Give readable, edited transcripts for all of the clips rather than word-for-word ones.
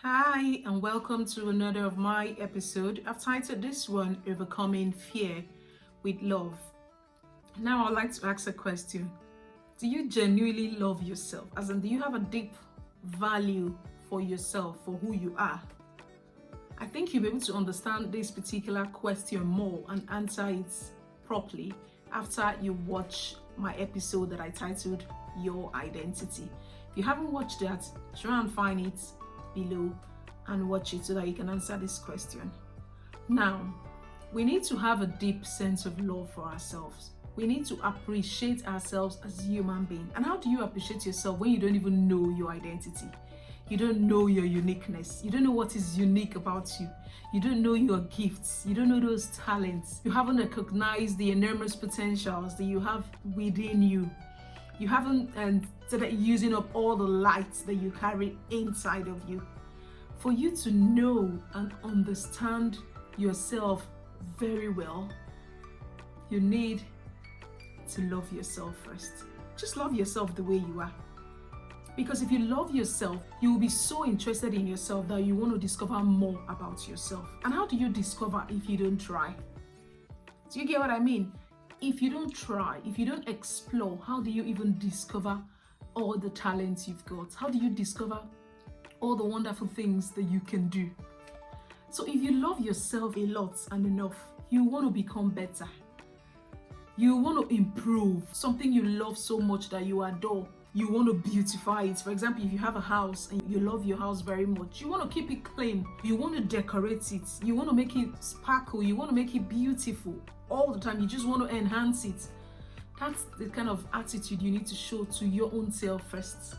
Hi, and welcome to another of my episode. I've titled this one Overcoming Fear with Love. Now, I'd like to ask a question. Do you genuinely love yourself? As in, do you have a deep value for yourself, for who you are? I think you'll be able to understand this particular question more and answer it properly after you watch my episode that I titled Your Identity. If you haven't watched that, try and find it below and watch it so that you can answer this question. Now, we need to have a deep sense of love for ourselves. We need to appreciate ourselves as human beings. And how do you appreciate yourself when you don't even know your identity? You don't know your uniqueness. You don't know what is unique about you. You don't know your gifts. You don't know those talents. You haven't recognized the enormous potentials that you have within you. You haven't started using up all the lights that you carry inside of you. For you to know and understand yourself very well, you need to love yourself first. Just love yourself the way you are. Because if you love yourself, you will be so interested in yourself that you want to discover more about yourself. And how do you discover if you don't try? Do you get what I mean? If you don't try, if you don't explore, how do you even discover all the talents you've got? How do you discover all the wonderful things that you can do? So if you love yourself a lot and enough, you want to become better. You want to improve something you love so much that you adore. You want to beautify it. For example, if you have a house and you love your house very much, you want to keep it clean. You want to decorate it. You want to make it sparkle. You want to make it beautiful all the time. You just want to enhance it. That's the kind of attitude you need to show to your own self first.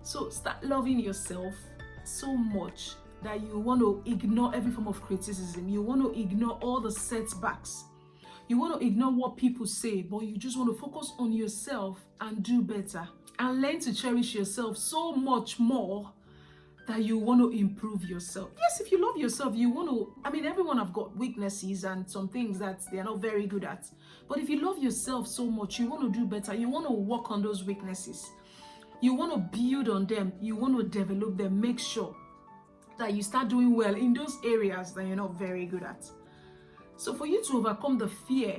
So start loving yourself so much that you want to ignore every form of criticism. You want to ignore all the setbacks. You want to ignore what people say, but you just want to focus on yourself and do better. And learn to cherish yourself so much more that you want to improve yourself. Yes, if you love yourself, you want to, everyone have got weaknesses and some things that they're not very good at. But if you love yourself so much, you want to do better. You want to work on those weaknesses. You want to build on them. You want to develop them. Make sure that you start doing well in those areas that you're not very good at. So for you to overcome the fear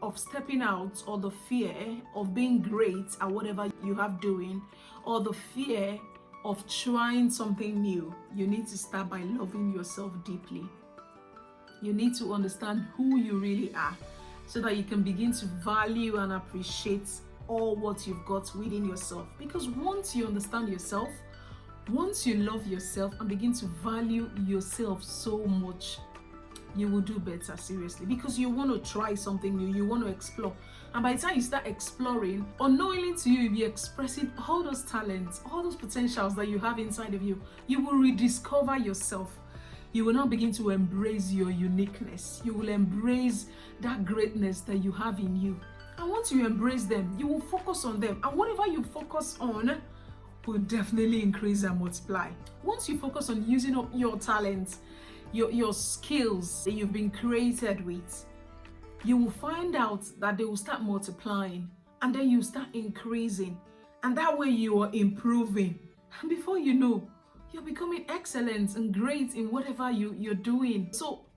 of stepping out, or the fear of being great at whatever you have doing, or the fear of trying something new, you need to start by loving yourself deeply. You need to understand who you really are so that you can begin to value and appreciate all what you've got within yourself. Because once you understand yourself, once you love yourself and begin to value yourself so much, you will do better, seriously, because you want to try something new, you want to explore. And by the time you start exploring, unknowingly to you, you'll be expressing all those talents, all those potentials that you have inside of you. You will rediscover yourself. You will now begin to embrace your uniqueness. You will embrace that greatness that you have in you. And once you embrace them, you will focus on them. And whatever you focus on will definitely increase and multiply. Once you focus on using up your talents, your skills that you've been created with, you will find out that they will start multiplying, and then you start increasing, and that way you are improving, and before you know, you're becoming excellent and great in whatever you're doing. So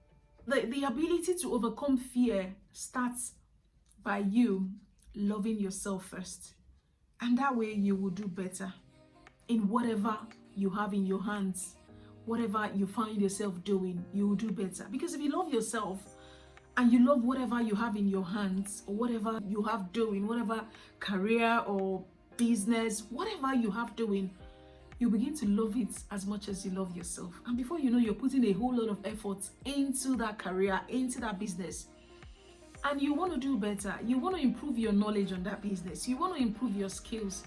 the ability to overcome fear starts by you loving yourself first, and that way you will do better in whatever you have in your hands. Whatever you find yourself doing, you will do better. Because if you love yourself and you love whatever you have in your hands, or whatever you have doing, whatever career or business, whatever you have doing, you begin to love it as much as you love yourself. And before you know, you're putting a whole lot of effort into that career, into that business. And you want to do better. You want to improve your knowledge on that business. You want to improve your skills.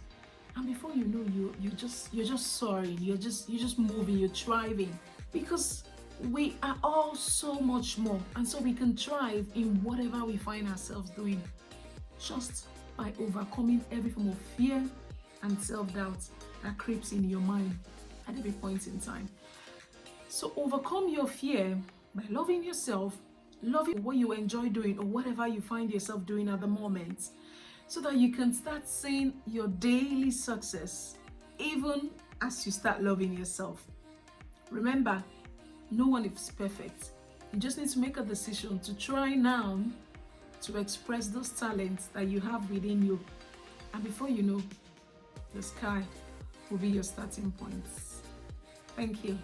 And before you know, you're just soaring, you're just moving, you're thriving. Because we are all so much more, and so we can thrive in whatever we find ourselves doing, just by overcoming every form of fear and self-doubt that creeps in your mind at every point in time. So overcome your fear by loving yourself, loving what you enjoy doing or whatever you find yourself doing at the moment, so that you can start seeing your daily success even as you start loving yourself. Remember, no one is perfect. You just need to make a decision to try now to express those talents that you have within you. And before you know, the sky will be your starting point. Thank you.